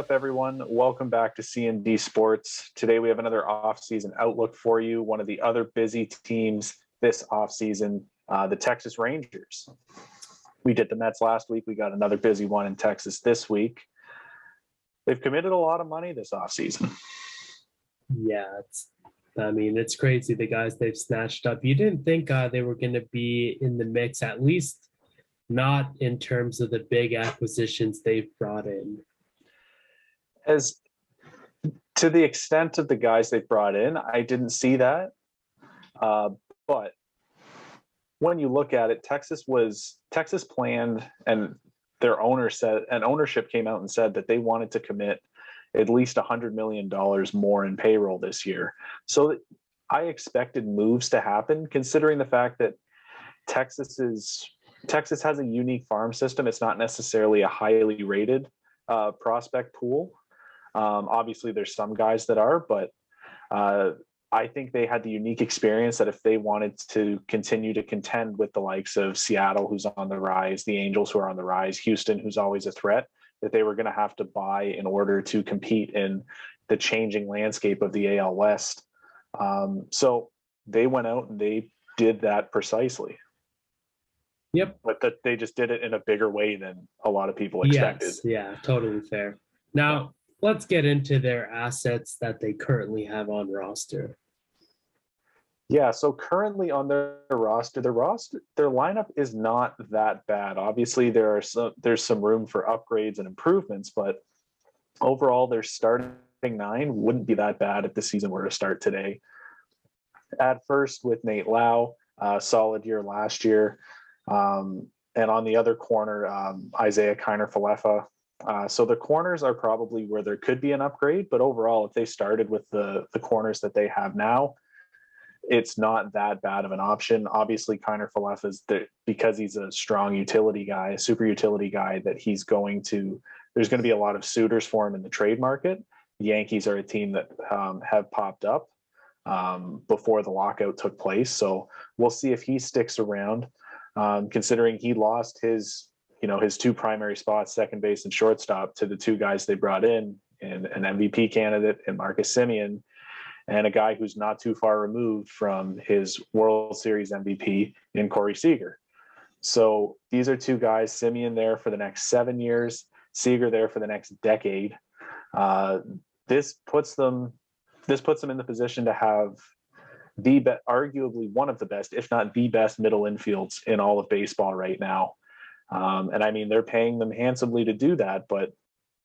up, everyone? Welcome back to C&D Sports. Today we have another off-season outlook for you. One of the other busy teams this off-season, the Texas Rangers. We did the Mets last week. We got another busy one in Texas this week. They've committed a lot of money this off-season. Yeah, it's crazy, the guys they've snatched up. You didn't think they were going to be in the mix, at least not in terms of the big acquisitions they've brought in. As to the extent of the guys they've brought in, I didn't see that. But when you look at it, Texas planned, and their ownership came out and said that they wanted to commit at least $100 million more in payroll this year. So I expected moves to happen, considering the fact that Texas has a unique farm system. It's not necessarily a highly rated prospect pool. Obviously, there's some guys that are, but I think they had the unique experience that if they wanted to continue to contend with the likes of Seattle, who's on the rise, the Angels, who are on the rise, Houston, who's always a threat, that they were going to have to buy in order to compete in the changing landscape of the AL West. So they went out and they did that precisely. Yep. But they just did it in a bigger way than a lot of people expected. Yes, yeah, totally fair. Now, let's get into their assets that they currently have on roster. Yeah, so currently on their lineup is not that bad. Obviously, there's some room for upgrades and improvements, but overall, their starting nine wouldn't be that bad if the season were to start today. At first, with Nate Lau, solid year last year, and on the other corner, Isaiah Kiner-Falefa. So the corners are probably where there could be an upgrade, but overall, if they started with the corners that they have now, it's not that bad of an option. Obviously, Kiner-Falefa is because he's a strong utility guy, a super utility guy, that there's going to be a lot of suitors for him in the trade market. The Yankees are a team that have popped up before the lockout took place. So we'll see if he sticks around, considering he lost his two primary spots, second base and shortstop, to the two guys they brought in, and an MVP candidate in Marcus Simeone, and a guy who's not too far removed from his World Series MVP in Corey Seager. So these are two guys, Simeone there for the next 7 years, Seager there for the next decade. This puts them in the position to have arguably one of the best, if not the best, middle infields in all of baseball right now. And I mean, they're paying them handsomely to do that, but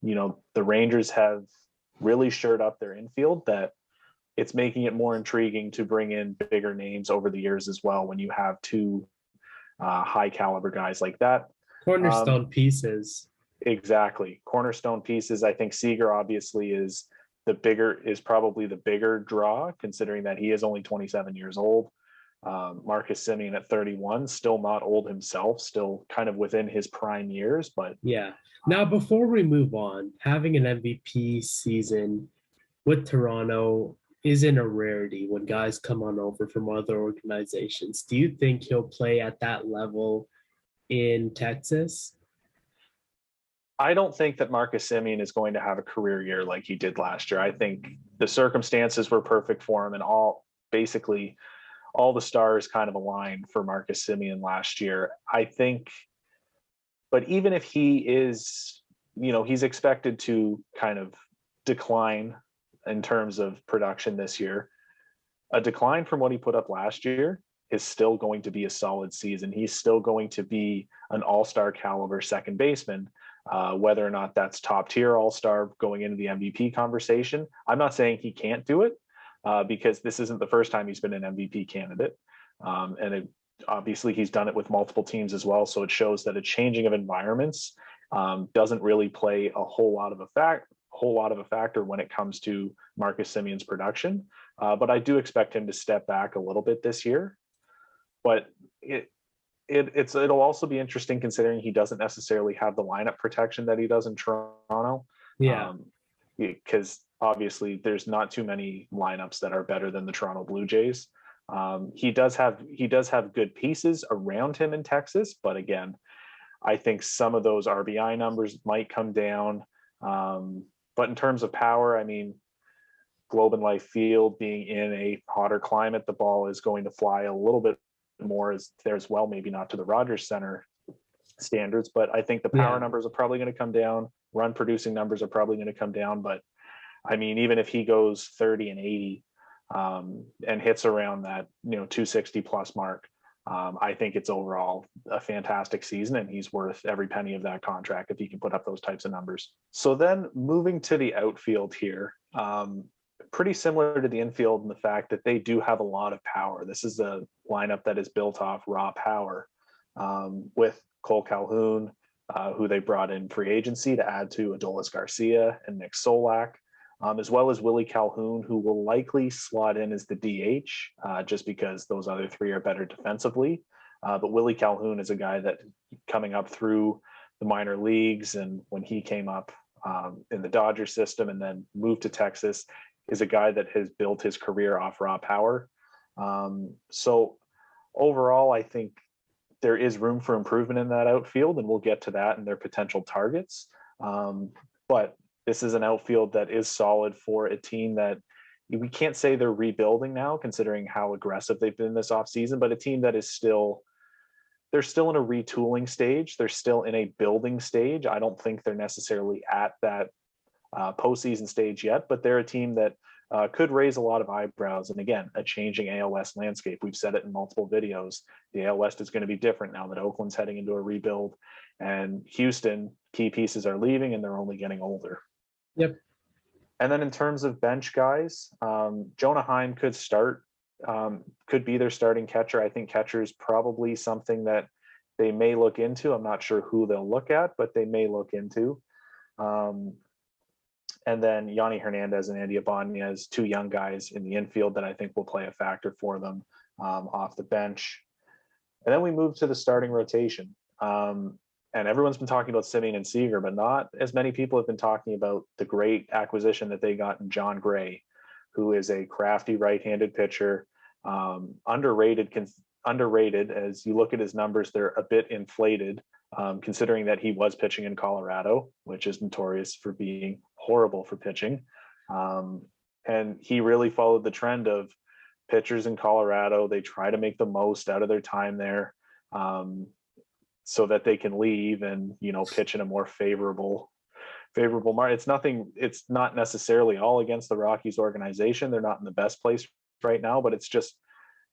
the Rangers have really shored up their infield that it's making it more intriguing to bring in bigger names over the years as well when you have two high caliber guys like that. Cornerstone pieces. Exactly. Cornerstone pieces. I think Seager obviously is probably the bigger draw, considering that he is only 27 years old. Marcus Simeone at 31, still not old himself, still kind of within his prime years, but yeah. Now, before we move on, having an MVP season with Toronto isn't a rarity when guys come on over from other organizations. Do you think he'll play at that level in Texas? I don't think that Marcus Simeone is going to have a career year like he did last year. I think the circumstances were perfect for him, and basically all the stars kind of aligned for Marcus Simeone last year. I think, but even if he is, he's expected to kind of decline in terms of production this year. A decline from what he put up last year is still going to be a solid season. He's still going to be an all-star caliber second baseman, whether or not that's top tier all-star going into the MVP conversation. I'm not saying he can't do it, because this isn't the first time he's been an MVP candidate. Obviously he's done it with multiple teams as well. So it shows that a changing of environments doesn't really play a whole lot of a factor when it comes to Marcus Simeone's production. But I do expect him to step back a little bit this year. But it'll also be interesting, considering he doesn't necessarily have the lineup protection that he does in Toronto. Yeah. Because obviously there's not too many lineups that are better than the Toronto Blue Jays. He does have good pieces around him in Texas, but again, I think some of those RBI numbers might come down. But in terms of power, I mean, Globe and Life Field being in a hotter climate, the ball is going to fly a little bit more as there as well, maybe not to the Rogers Center standards, but I think the power numbers are probably going to come down. Run producing numbers are probably going to come down. But I mean, even if he goes 30 and 80 and hits around that, 260 plus mark, I think it's overall a fantastic season, and he's worth every penny of that contract if he can put up those types of numbers. So then moving to the outfield here, pretty similar to the infield in the fact that they do have a lot of power. This is a lineup that is built off raw power, with Cole Calhoun, who they brought in free agency to add to Adolis Garcia and Nick Solak, as well as Willie Calhoun, who will likely slot in as the DH, just because those other three are better defensively. But Willie Calhoun is a guy that, coming up through the minor leagues, and when he came up in the Dodger system and then moved to Texas, is a guy that has built his career off raw power. So overall, I think there is room for improvement in that outfield, and we'll get to that and their potential targets. But this is an outfield that is solid for a team that we can't say they're rebuilding now, considering how aggressive they've been this offseason, but a team that is they're still in a retooling stage. They're still in a building stage. I don't think they're necessarily at that postseason stage yet, but they're a team that could raise a lot of eyebrows. And again, a changing AL West landscape. We've said it in multiple videos. The AL West is going to be different now that Oakland's heading into a rebuild, and Houston, key pieces are leaving and they're only getting older. Yep. And then in terms of bench guys, Jonah Heim could start, could be their starting catcher. I think catcher is probably something that they may look into. I'm not sure who they'll look at, but they may look into. And then Yanni Hernandez and Andy Ibanez, two young guys in the infield that I think will play a factor for them off the bench. And then we move to the starting rotation. And everyone's been talking about Simeone and Seager, but not as many people have been talking about the great acquisition that they got in John Gray, who is a crafty right-handed pitcher, underrated. As you look at his numbers, they're a bit inflated, considering that he was pitching in Colorado, which is notorious for being horrible for pitching. And he really followed the trend of pitchers in Colorado. They try to make the most out of their time there, so that they can leave and, pitch in a more favorable market. It's not necessarily all against the Rockies organization. They're not in the best place right now, but it's just,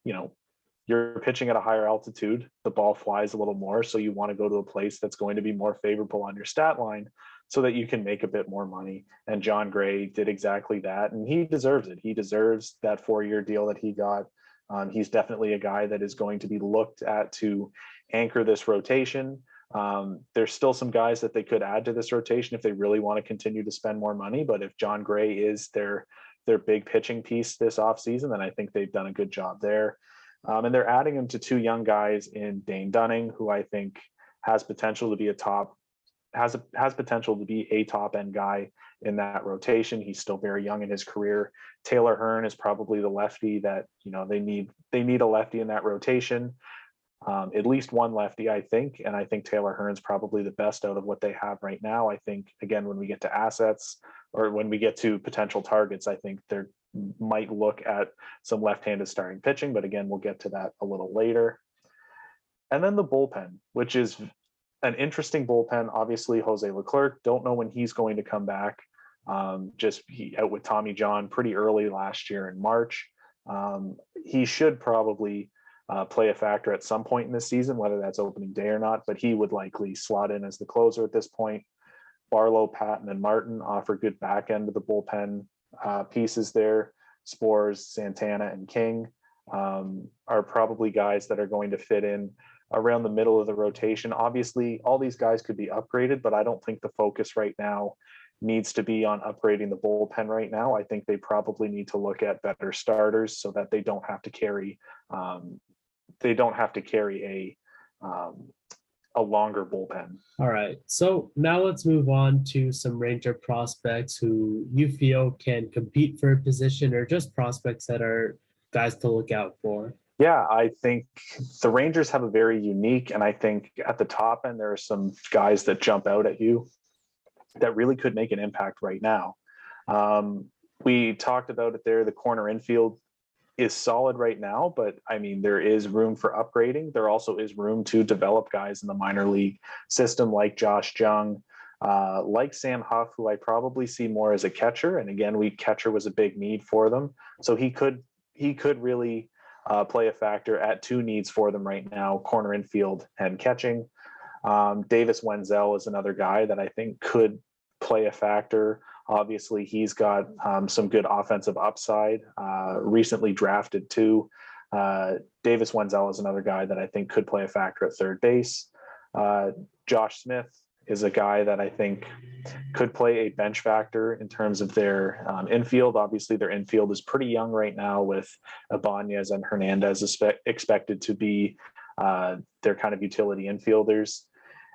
you're pitching at a higher altitude, the ball flies a little more. So you want to go to a place that's going to be more favorable on your stat line so that you can make a bit more money. And John Gray did exactly that. And he deserves it. He deserves that 4-year deal that he got. He's definitely a guy that is going to be looked at to anchor this rotation. There's still some guys that they could add to this rotation if they really want to continue to spend more money. But if John Gray is their big pitching piece this offseason, then I think they've done a good job there. And they're adding him to two young guys in Dane Dunning, who I think has potential to be a top end guy in that rotation. He's still very young in his career. Taylor Hearn is probably the lefty that, they need a lefty in that rotation. At least one lefty, I think. And I think Taylor Hearn's probably the best out of what they have right now. I think, again, when we get to assets or when we get to potential targets, I think they might look at some left-handed starting pitching, but again, we'll get to that a little later. And then the bullpen, which is an interesting bullpen. Obviously, Jose Leclerc, don't know when he's going to come back. He out with Tommy John pretty early last year in March. He should probably play a factor at some point in this season, whether that's opening day or not, but he would likely slot in as the closer at this point. Barlow, Patton, and Martin offer good back end of the bullpen pieces there. Spores, Santana, and King are probably guys that are going to fit in around the middle of the rotation. Obviously, all these guys could be upgraded, but I don't think the focus right now needs to be on upgrading the bullpen right now. I think they probably need to look at better starters so that they don't have to carry a longer bullpen. All right. So now let's move on to some Ranger prospects who you feel can compete for a position, or just prospects that are guys to look out for. Yeah, I think the Rangers have a very unique, and I think at the top end, there are some guys that jump out at you. that really could make an impact right now. We talked about it there. The corner infield is solid right now, but I mean, there is room for upgrading. There also is room to develop guys in the minor league system like Josh Jung, like Sam Huff, who I probably see more as a catcher. And again, catcher was a big need for them. So he could really play a factor at two needs for them right now, corner infield and catching. Davis Wenzel is another guy that I think could play a factor. Obviously, he's got some good offensive upside, recently drafted too. Davis Wenzel is another guy that I think could play a factor at third base. Josh Smith is a guy that I think could play a bench factor in terms of their infield. Obviously, their infield is pretty young right now with Ibanez and Hernandez expected to be their kind of utility infielders.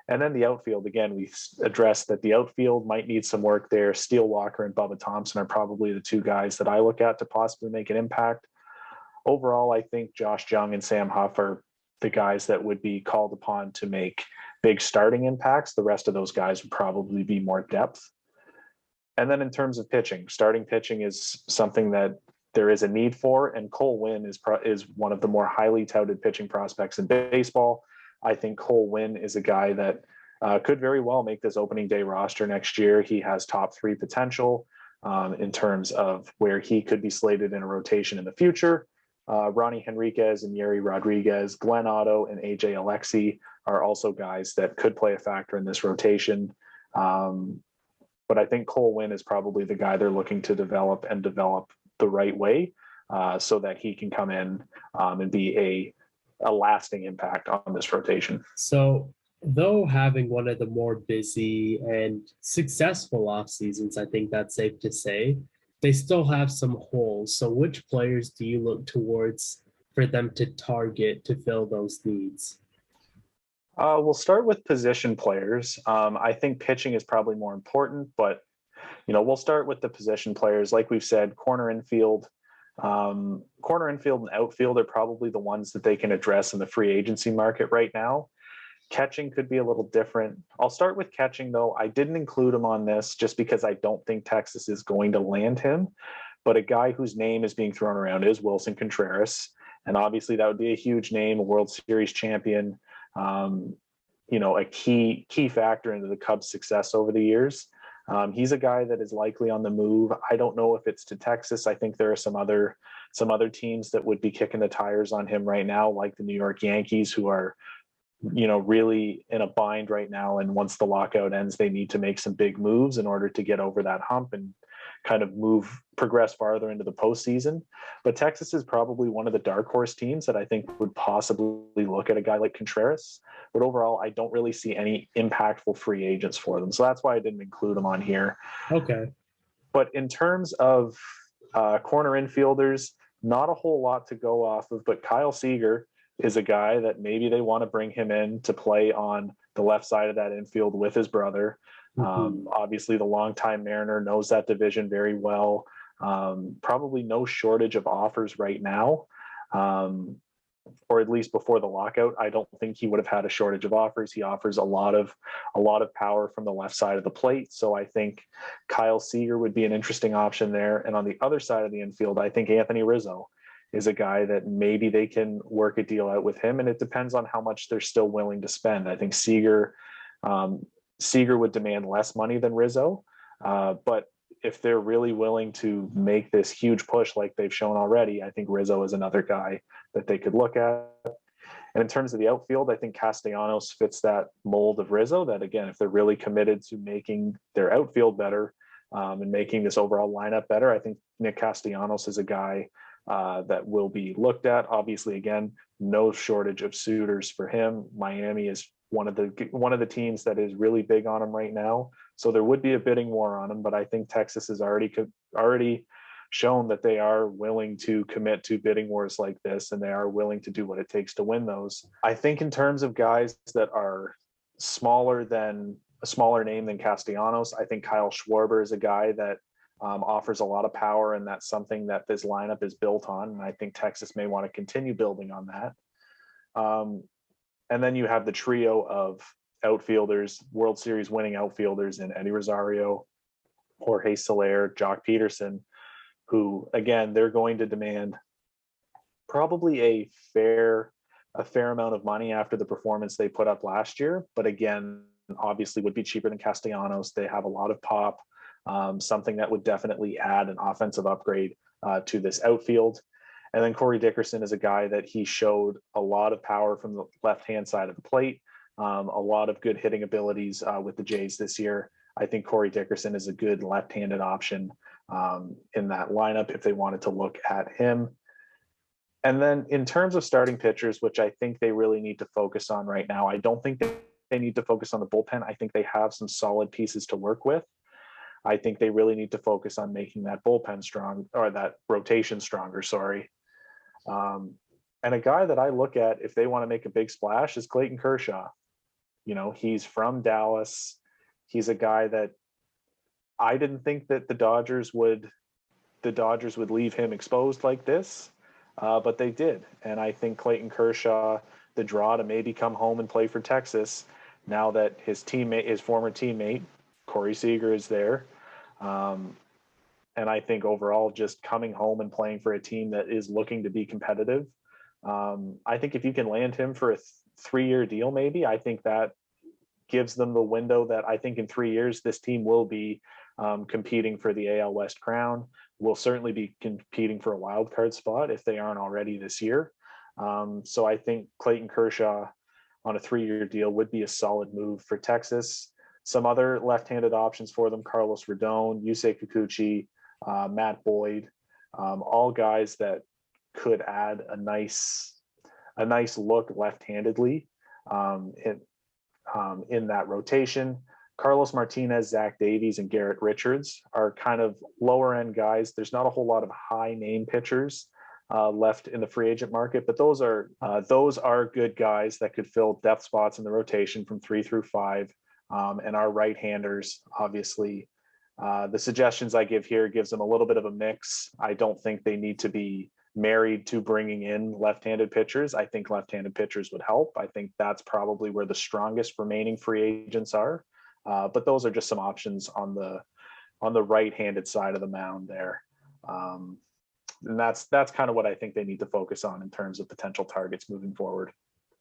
And then the outfield, again, we've addressed that the outfield might need some work there. Steele Walker and Bubba Thompson are probably the two guys that I look at to possibly make an impact. Overall, I think Josh Jung and Sam Huff are the guys that would be called upon to make big starting impacts. The rest of those guys would probably be more depth. And then in terms of pitching, starting pitching is something that there is a need for, and Cole Winn is one of the more highly touted pitching prospects in baseball. I think Cole Winn is a guy that could very well make this opening day roster next year. He has top three potential in terms of where he could be slated in a rotation in the future. Ronnie Henriquez and Yeri Rodriguez, Glenn Otto and AJ Alexi are also guys that could play a factor in this rotation. But I think Cole Winn is probably the guy they're looking to develop the right way so that he can come in and be a lasting impact on this rotation. So, though having one of the more busy and successful off seasons, I think that's safe to say, they still have some holes. So, which players do you look towards for them to target to fill those needs? We'll start with position players. I think pitching is probably more important, but we'll start with the position players. Like we've said, corner infield and outfield are probably the ones that they can address in the free agency market right now. Catching could be a little different. I'll start with catching, though. I didn't include him on this just because I don't think Texas is going to land him. But a guy whose name is being thrown around is Wilson Contreras. And obviously that would be a huge name, a World Series champion, a key factor into the Cubs' success over the years. He's a guy that is likely on the move. I don't know if it's to Texas. I think there are some other teams that would be kicking the tires on him right now, like the New York Yankees, who are, really in a bind right now. And once the lockout ends, they need to make some big moves in order to get over that hump and kind of progress farther into the postseason. But Texas is probably one of the dark horse teams that I think would possibly look at a guy like Contreras. But overall, I don't really see any impactful free agents for them. So that's why I didn't include them on here. Okay. But in terms of corner infielders, not a whole lot to go off of, but Kyle Seager is a guy that maybe they want to bring him in to play on the left side of that infield with his brother. Obviously, the longtime Mariner knows that division very well. Probably no shortage of offers right now, or at least before the lockout. I don't think he would have had a shortage of offers. He offers a lot of power from the left side of the plate. So I think Kyle Seager would be an interesting option there. And on the other side of the infield, I think Anthony Rizzo is a guy that maybe they can work a deal out with him. And it depends on how much they're still willing to spend. I think Seager would demand less money than Rizzo. But if they're really willing to make this huge push like they've shown already, I think Rizzo is another guy that they could look at. And in terms of the outfield, I think Castellanos fits that mold of Rizzo, that again, if they're really committed to making their outfield better and making this overall lineup better, I think Nick Castellanos is a guy that will be looked at. Obviously, again, no shortage of suitors for him. Miami is one of the teams that is really big on him right now. So there would be a bidding war on him, but I think Texas has already shown that they are willing to commit to bidding wars like this, and they are willing to do what it takes to win those. I think in terms of guys that are a smaller name than Castellanos, I think Kyle Schwarber is a guy that offers a lot of power, and that's something that this lineup is built on. And I think Texas may want to continue building on that. And then you have the trio of outfielders, World Series winning outfielders in Eddie Rosario, Jorge Soler, Jock Peterson, who, again, they're going to demand probably a fair amount of money after the performance they put up last year. But again, obviously would be cheaper than Castellanos. They have a lot of pop, something that would definitely add an offensive upgrade to this outfield. And then Corey Dickerson is a guy that he showed a lot of power from the left-hand side of the plate, a lot of good hitting abilities with the Jays this year. I think Corey Dickerson is a good left-handed option in that lineup if they wanted to look at him. And then in terms of starting pitchers, which I think they really need to focus on right now, I don't think they need to focus on the bullpen. I think they have some solid pieces to work with. I think they really need to focus on making that bullpen strong, or that rotation stronger, sorry. And a guy that I look at if they want to make a big splash is Clayton Kershaw. You know, he's from Dallas. He's a guy that I didn't think that the Dodgers would leave him exposed like this, but they did. And I think Clayton Kershaw, the draw to maybe come home and play for Texas, now that his former teammate, Corey Seager, is there. And I think overall, just coming home and playing for a team that is looking to be competitive, I think if you can land him for a 3-year deal, maybe, I think that gives them the window that I think in 3 years, this team will be competing for the AL West crown, will certainly be competing for a wild card spot if they aren't already this year. So I think Clayton Kershaw on a 3-year deal would be a solid move for Texas. Some other left-handed options for them: Carlos Rodon, Yusei Kikuchi, Matt Boyd, all guys that could add a nice look left-handedly in that rotation. Carlos Martinez, Zach Davies, and Garrett Richards are kind of lower end guys. There's not a whole lot of high name pitchers left in the free agent market, but those are good guys that could fill depth spots in the rotation from 3 through 5, and our right-handers. Obviously, the suggestions I give here gives them a little bit of a mix. I don't think they need to be married to bringing in left-handed pitchers. I think left-handed pitchers would help. I think that's probably where the strongest remaining free agents are. But those are just some options on the right-handed side of the mound there. And that's kind of what I think they need to focus on in terms of potential targets moving forward.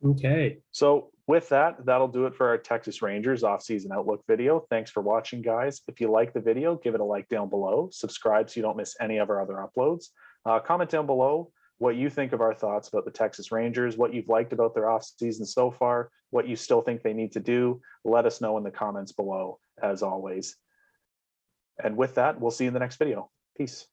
Okay. So with that, that'll do it for our Texas Rangers offseason outlook video. Thanks for watching, guys. If you like the video, give it a like down below. Subscribe so you don't miss any of our other uploads. Comment down below what you think of our thoughts about the Texas Rangers, what you've liked about their offseason so far, what you still think they need to do. Let us know in the comments below, as always. And with that, we'll see you in the next video. Peace.